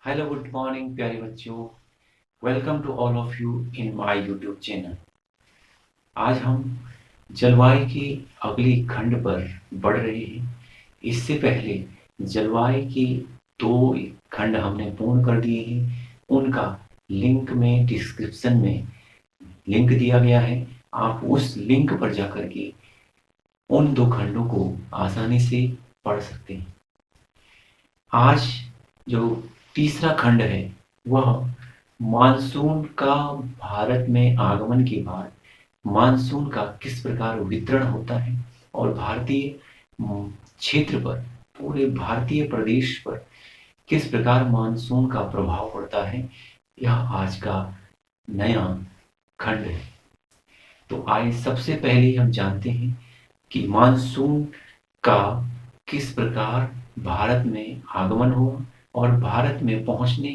Hello good morning प्यारे बच्चों। Welcome to all of you in my YouTube channel. आज हम जलवायु की अगली खंड पर बढ़ रहे हैं। इससे पहले जलवायु की दो खंड हमने पूर्ण कर दिए हैं। उनका लिंक में डिस्क्रिप्शन में लिंक दिया गया है। आप उस लिंक पर जाकर के उन दो खंडों को आसानी से पढ़ सकते हैं। आज जो तीसरा खंड है वह मानसून का भारत में आगमन के बाद मानसून का किस प्रकार वितरण होता है और भारतीय क्षेत्र पर, पूरे भारतीय प्रदेश पर किस प्रकार मानसून का प्रभाव पड़ता है, यह आज का नया खंड है। तो आइए सबसे पहले हम जानते हैं कि मानसून का किस प्रकार भारत में आगमन हुआ और भारत में पहुंचने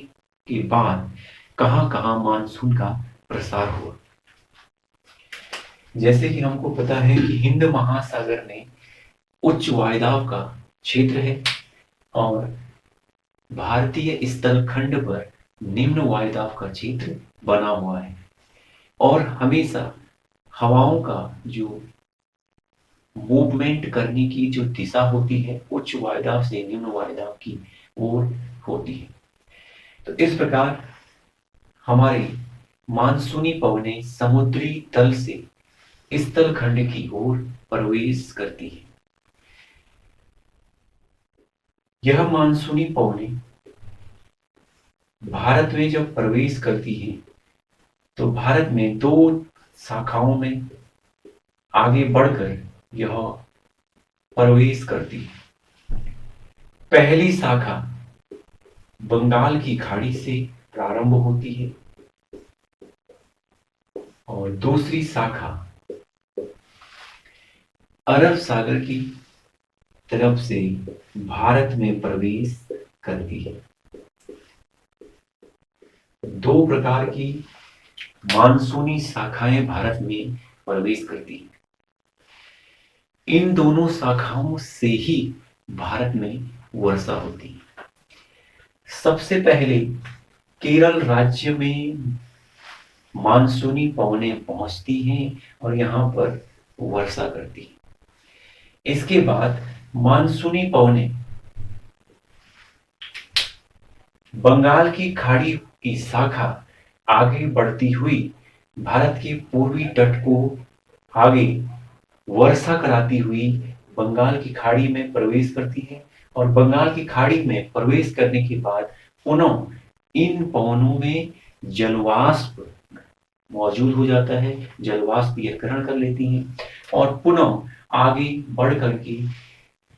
के बाद कहां कहां मानसून का प्रसार हुआ। जैसे कि हमको पता है कि हिंद महासागर में उच्च वायुदाब का क्षेत्र है और भारतीय स्थलखंड पर निम्न वायुदाब का क्षेत्र बना हुआ है और हमेशा हवाओं का जो मूवमेंट करने की जो दिशा होती है उच्च वायुदाब से निम्न वायुदाब की ओर होती है। तो इस प्रकार हमारे मानसूनी पवनें समुद्री तल से स्थल खंड की ओर प्रवेश करती है। यह मानसूनी पवनें भारत में जब प्रवेश करती हैं तो भारत में दो शाखाओं में आगे बढ़कर यह प्रवेश करती है। पहली शाखा बंगाल की खाड़ी से प्रारंभ होती है और दूसरी शाखा अरब सागर की तरफ से भारत में प्रवेश करती है। दो प्रकार की मानसूनी शाखाएं भारत में प्रवेश करती हैं। इन दोनों शाखाओं से ही भारत में वर्षा होती है। सबसे पहले केरल राज्य में मानसूनी पवनें पहुंचती हैं और यहां पर वर्षा करती हैं। इसके बाद मानसूनी पवनें बंगाल की खाड़ी की शाखा आगे बढ़ती हुई भारत के पूर्वी तट को आगे वर्षा कराती हुई बंगाल की खाड़ी में प्रवेश करती है और बंगाल की खाड़ी में प्रवेश करने के बाद पुनः इन पवनों में जलवाष्प मौजूद हो जाता है। जलवाष्प यह ग्रहण कर लेती हैं और पुनः आगे बढ़ करके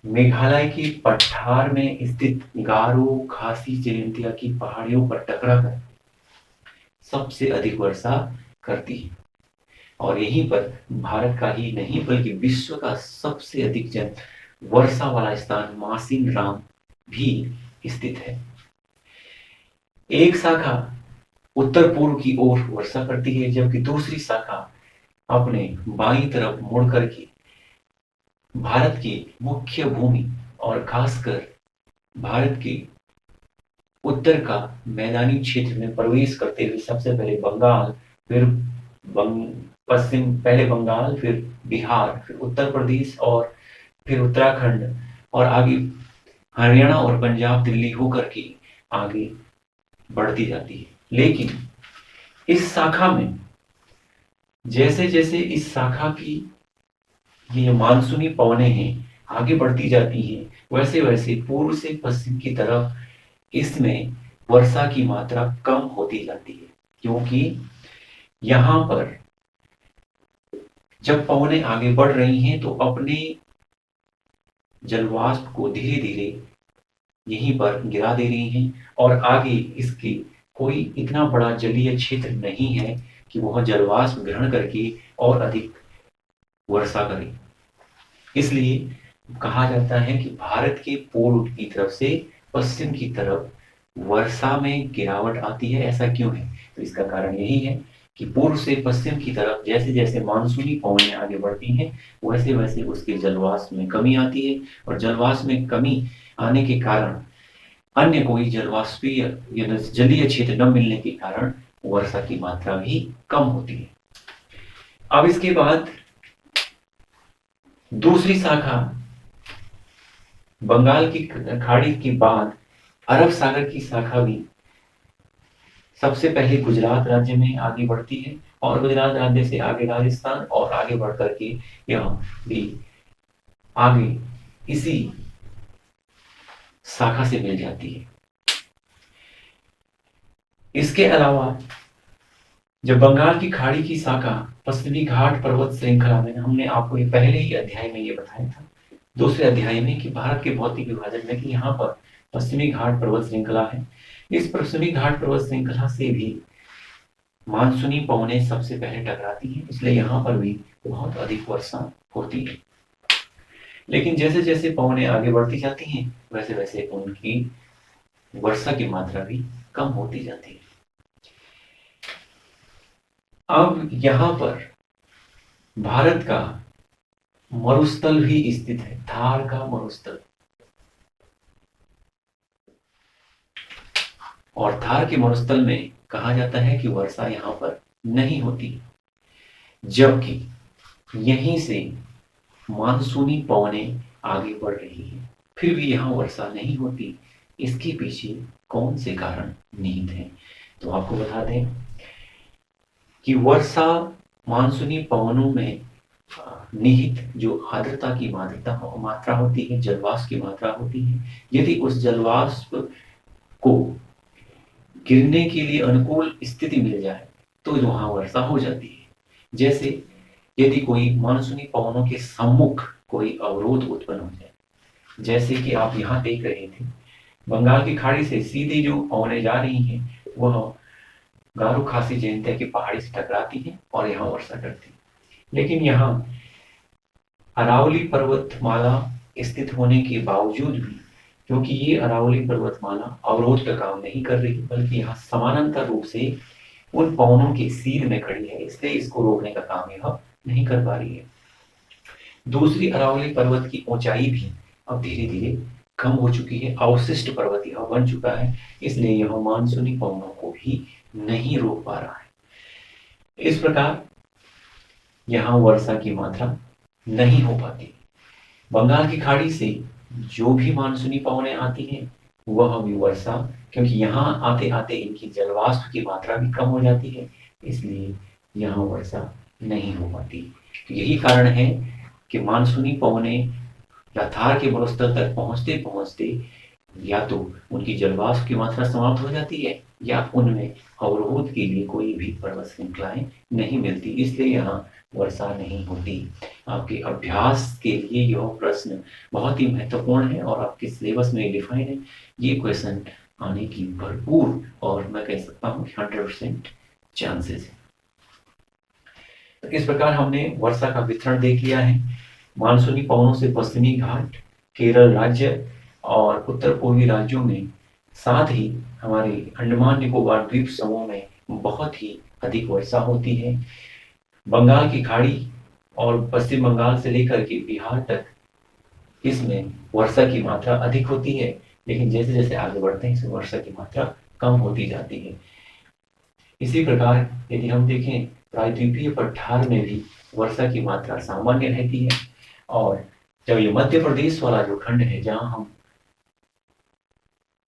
मेघालय के पठार में स्थित गारो खासी जयंतिया की पहाड़ियों पर टकरा कर सबसे अधिक वर्षा करती है और यहीं पर भारत का ही नहीं बल्कि विश्व का सबसे अधिक जन वर्षा वाला स्थान मासिन राम भी स्थित है। एक शाखा उत्तर पूर्व की ओर वर्षा करती है जबकि दूसरी शाखा अपने बाईं तरफ मुड़ करके भारत की मुख्य भूमि और खासकर भारत के उत्तर का मैदानी क्षेत्र में प्रवेश करते हुए सबसे पहले बंगाल, फिर पश्चिम, पहले बंगाल, फिर बिहार, फिर उत्तर प्रदेश और फिर उत्तराखंड और आगे हरियाणा और पंजाब, दिल्ली होकर के आगे बढ़ती जाती है। लेकिन इस शाखा में जैसे जैसे इस शाखा की ये मानसूनी पवनें हैं आगे बढ़ती जाती हैं वैसे वैसे पूर्व से पश्चिम की तरफ इसमें वर्षा की मात्रा कम होती जाती है, क्योंकि यहां पर जब पवनें आगे बढ़ रही हैं तो अपने जलवाष्प को धीरे धीरे यहीं पर गिरा दे रही हैं और आगे इसके कोई इतना बड़ा जलीय क्षेत्र नहीं है कि वह जलवाष्प ग्रहण करके और अधिक वर्षा करे। इसलिए कहा जाता है कि भारत के पूर्व की तरफ से पश्चिम की तरफ वर्षा में गिरावट आती है। ऐसा क्यों है? तो इसका कारण यही है कि पूर्व से पश्चिम की तरफ जैसे जैसे मानसूनी पवनें आगे बढ़ती हैं वैसे वैसे उसके जलवाष्प में कमी आती है और जलवाष्प में कमी आने के कारण अन्य कोई जलवाष्पीय या जलीय क्षेत्र न मिलने के कारण वर्षा की मात्रा भी कम होती है। अब इसके बाद दूसरी शाखा बंगाल की खाड़ी के बाद अरब सागर की शाखा भी सबसे पहले गुजरात राज्य में आगे बढ़ती है और गुजरात राज्य से आगे राजस्थान और आगे बढ़ करके यह भी आगे इसी शाखा से मिल जाती है। इसके अलावा जब बंगाल की खाड़ी की शाखा पश्चिमी घाट पर्वत श्रृंखला में, हमने आपको ये पहले ही अध्याय में ये बताया था, दूसरे अध्याय में, कि भारत के भौतिक विभाजन में कि यहाँ पर पश्चिमी घाट पर्वत श्रृंखला है। इस पश्चिमी घाट पर्वत श्रृंखला से भी मानसूनी पवनें सबसे पहले टकराती हैं, इसलिए यहाँ पर भी बहुत अधिक वर्षा होती है। लेकिन जैसे जैसे पवनें आगे बढ़ती जाती हैं वैसे वैसे उनकी वर्षा की मात्रा भी कम होती जाती है। अब यहाँ पर भारत का मरुस्थल भी स्थित है, थार का मरुस्थल। और थार के मरुस्थल में कहा जाता है कि वर्षा यहाँ पर नहीं होती, जबकि यहीं से मानसूनी पवनें आगे बढ़ रही हैं, फिर भी यहाँ वर्षा नहीं होती। इसके पीछे कौन से कारण निहित हैं? तो आपको बता दें कि वर्षा मानसूनी पवनों में निहित जो आर्द्रता की मात्रा होती है, जलवाष्प की मात्रा होती है, यदि उस जलवाष्प को गिरने के लिए अनुकूल स्थिति मिल जाए तो वहां वर्षा हो जाती है। जैसे यदि कोई मानसूनी पवनों के सम्मुख कोई अवरोध उत्पन्न हो जाए, जैसे कि आप यहाँ देख रहे थे, बंगाल की खाड़ी से सीधी जो पवनें जा रही हैं वह गारो खासी जयंतिया की पहाड़ी से टकराती है और यहाँ वर्षा करती है। लेकिन यहाँ अरावली पर्वतमाला स्थित होने के बावजूद भी, क्योंकि ये अरावली पर्वतमाला अवरोध का काम नहीं कर रही बल्कि यहाँ समानांतर रूप से उन पवनों के सीध में खड़ी है, इसलिए इसको रोकने का काम यह नहीं कर पा रही है। दूसरी अरावली पर्वत की ऊंचाई भी अब धीरे धीरे कम हो चुकी है, अवशिष्ट पर्वत यह बन चुका है, इसलिए यह मानसूनी पवनों को भी नहीं रोक पा रहा है। इस प्रकार यहाँ वर्षा की मात्रा नहीं हो पाती। बंगाल की खाड़ी से जो भी मानसूनी पवनें आती हैं वह भी वर्षा, क्योंकि यहाँ आते आते इनकी जलवाष्प की मात्रा भी कम हो जाती है, इसलिए यहाँ वर्षा नहीं हो पाती। तो यही कारण है कि मानसूनी पवनें या थार के मरुस्थल तक पहुंचते पहुंचते या तो उनकी जलवाष्प की मात्रा समाप्त हो जाती है या उनमें अवरोध के लिए कोई भी पर्वत श्रृंखलाएं नहीं मिलती, इसलिए यहाँ वर्षा नहीं होती। आपके अभ्यास के लिए यह प्रश्न बहुत ही महत्वपूर्ण है और आपके सिलेबस में डिफाइन है। ये क्वेश्चन आने की भरपूर और मैं कह सकता हूँ 100% चांसेस है। तो इस प्रकार हमने वर्षा का वितरण देख लिया है। मानसूनी पवनों से पश्चिमी घाट, केरल राज्य और उत्तर पूर्वी राज्यों में, साथ ही हमारे अंडमान निकोबार द्वीप समूह में बहुत ही अधिक वर्षा होती है। बंगाल की खाड़ी और पश्चिम बंगाल से लेकर के बिहार तक इसमें वर्षा की मात्रा अधिक होती है, लेकिन जैसे जैसे आगे बढ़ते हैं इसमें वर्षा की मात्रा कम होती जाती है। इसी प्रकार यदि हम देखें प्रायद्वीपीय पठार में भी वर्षा की मात्रा सामान्य रहती है, और जब ये मध्य प्रदेश वाला जो खंड है जहाँ हम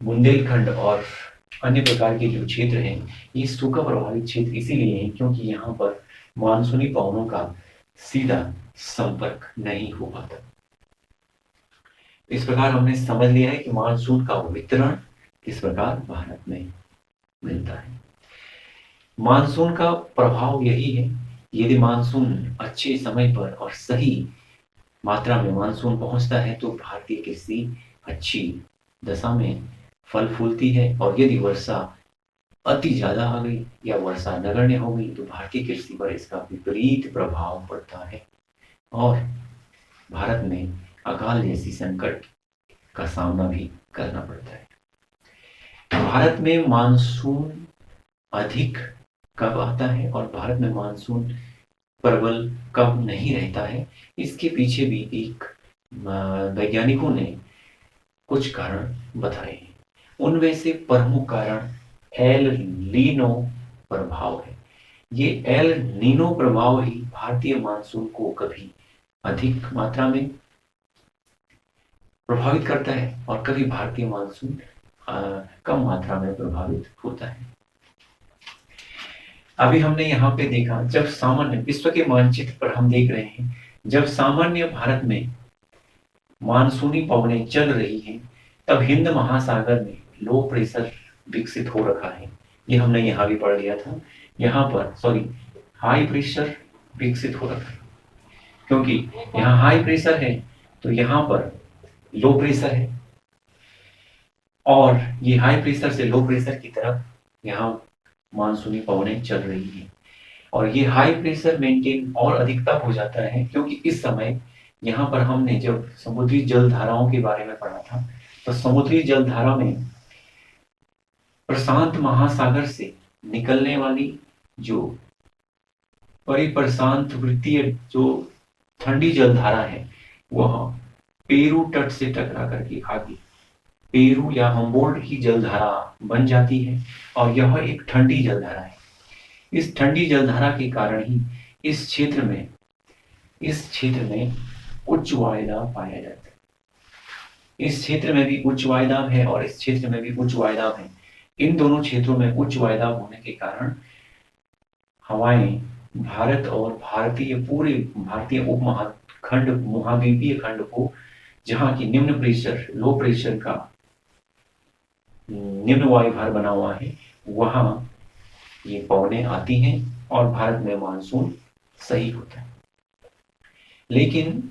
बुंदेलखंड और अन्य प्रकार के जो क्षेत्र हैं, ये सूखा प्रभावित क्षेत्र इसीलिए हैं क्योंकि यहाँ पर मानसूनी पवनों का सीधा संपर्क नहीं हो पाता। इस प्रकार हमने समझ लिया है कि मानसून का वितरण किस प्रकार भारत में मिलता है। मानसून का प्रभाव यही है, यदि मानसून अच्छे समय पर और सही मात्रा में मानसून पहुंचता है तो भारतीय कृषि अच्छी दशा में फल फूलती है, और यदि वर्षा अति ज्यादा आ गई या वर्षा नगण्य हो गई तो भारतीय कृषि पर इसका विपरीत प्रभाव पड़ता है और भारत में अकाल जैसी संकट का सामना भी करना पड़ता है। भारत में मानसून अधिक कब आता है और भारत में मानसून प्रबल कब नहीं रहता है, इसके पीछे भी एक वैज्ञानिकों ने कुछ कारण बताए हैं। उनमें से प्रमुख कारण एल नीनो प्रभाव है। ये एल नीनो प्रभाव ही भारतीय मानसून को कभी अधिक मात्रा में प्रभावित करता है और कभी भारतीय मानसून कम मात्रा में प्रभावित होता है। अभी हमने यहाँ पे देखा, जब सामान्य विश्व के मानचित्र पर हम देख रहे हैं, जब सामान्य भारत में मानसूनी पवनें चल रही हैं, तब हिंद महासागर में लो प्रेशर विकसित हो रखा है। ये हमने यहाँ भी पढ़ लिया था। यहाँ पर हाई प्रेशर विकसित हो रखा है, क्योंकि यहाँ हाई प्रेशर है तो यहाँ पर लो प्रेशर है, और ये हाई प्रेशर से लो प्रेशर की तरफ यहाँ मानसूनी पवनें चल रही हैं। और ये हाई प्रेशर मेंटेन और अधिक तब हो जाता है क्योंकि इस समय यहाँ पर हमने जब समुद्री जल धाराओं के बारे में पढ़ा था, तो समुद्री जल धारा में प्रशांत महासागर से निकलने वाली जो परिप्रशांत वृत्तीय जो ठंडी जल धारा है, वह पेरू तट से टकरा करके आगे पेरू या हम्बोल्ट की जलधारा बन जाती है, और यह एक ठंडी जलधारा है। इस ठंडी जलधारा के कारण ही इस क्षेत्र में उच्च वायुदाब पाया जाता है। इस क्षेत्र में भी उच्च वायुदाब है और इस क्षेत्र में भी उच्च वायुदाब है। इन दोनों क्षेत्रों में उच्च वायुदाब होने के कारण हवाएं भारत और पूरे भारतीय उपमहाखंड महाद्वीपीय खंड को, जहां की लो प्रेशर का निम्न वायुभार बना हुआ है, वहां ये पवनें आती हैं और भारत में मानसून सही होता है। लेकिन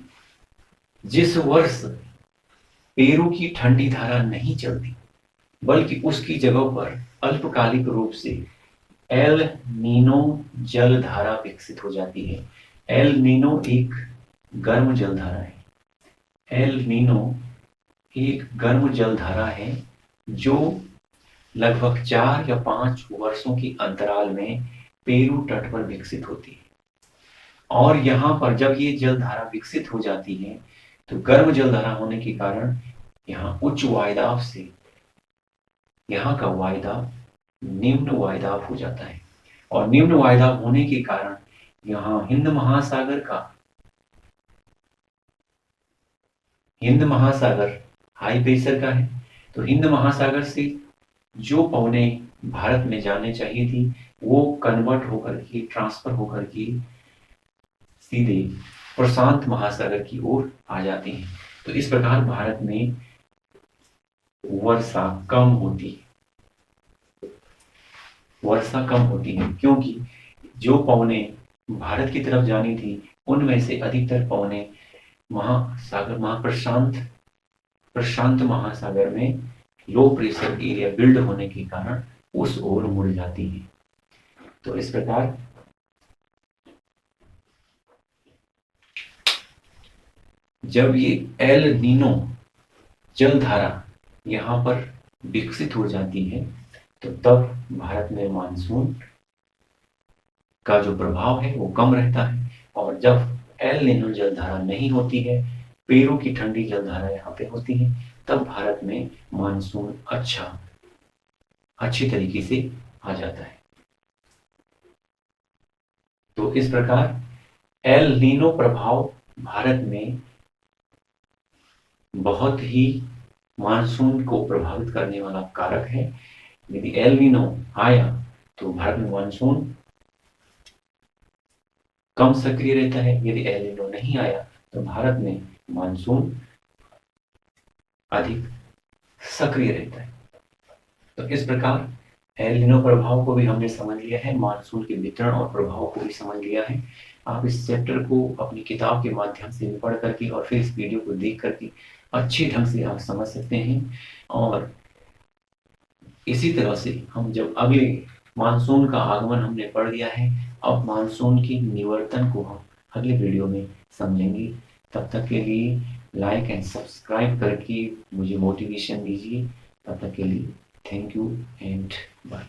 जिस वर्ष पेरू की ठंडी धारा नहीं चलती, बल्कि उसकी जगह पर अल्पकालिक रूप से एल नीनो जल धारा विकसित हो जाती है। एल नीनो एक गर्म जलधारा है। एल नीनो एक गर्म जलधारा है जो लगभग 4 या 5 वर्षों के अंतराल में पेरू तट पर विकसित होती है। और यहाँ पर जब ये जलधारा विकसित हो जाती है, तो गर्म जलधारा होने के कारण यहाँ उच्च वायुदाब से यहाँ का वायुदाब निम्न वायुदाब हो जाता है, और निम्न वायुदाब होने के कारण यहाँ हिंद महासागर हाई प्रेशर का है। तो हिंद महासागर से जो पवनें भारत में जाने चाहिए थी, वो ट्रांसफर होकर के सीधे प्रशांत महासागर की ओर आ जाती हैं। तो इस प्रकार भारत में वर्षा कम होती है, क्योंकि जो पवनें भारत की तरफ जानी थी, उनमें से अधिकतर पवनें प्रशांत महासागर में लो प्रेशर एरिया बिल्ड होने के कारण उस ओर मुड़ जाती है। तो इस प्रकार जब ये एल नीनो जलधारा यहाँ पर विकसित हो जाती है, तो तब भारत में मानसून का जो प्रभाव है वो कम रहता है। और जब एल नीनो जलधारा नहीं होती है, पेरू की ठंडी जलधारा यहाँ पे होती है, तब भारत में मानसून अच्छी तरीके से आ जाता है। तो इस प्रकार एल नीनो प्रभाव भारत में बहुत ही मानसून को प्रभावित करने वाला कारक है। यदि एल नीनो आया तो भारत में मानसून कम सक्रिय रहता है, यदि एल नीनो नहीं आया तो भारत में मानसून अधिक सक्रिय रहता है। तो इस प्रकार एल नीनो प्रभाव को भी हमने समझ लिया है, मानसून के वितरण और प्रभाव को भी समझ लिया है। आप इस चैप्टर को अपनी किताब के माध्यम से पढ़ करके और फिर इस वीडियो को देख करके अच्छे ढंग से आप समझ सकते हैं। और इसी तरह से हम जब अगले मानसून का आगमन हमने पढ़ लिया है, अब मानसून की निवर्तन को हम अगले वीडियो में समझेंगे। तब तक के लिए लाइक एंड सब्सक्राइब करके मुझे मोटिवेशन दीजिए। तब तक के लिए थैंक यू एंड बाय।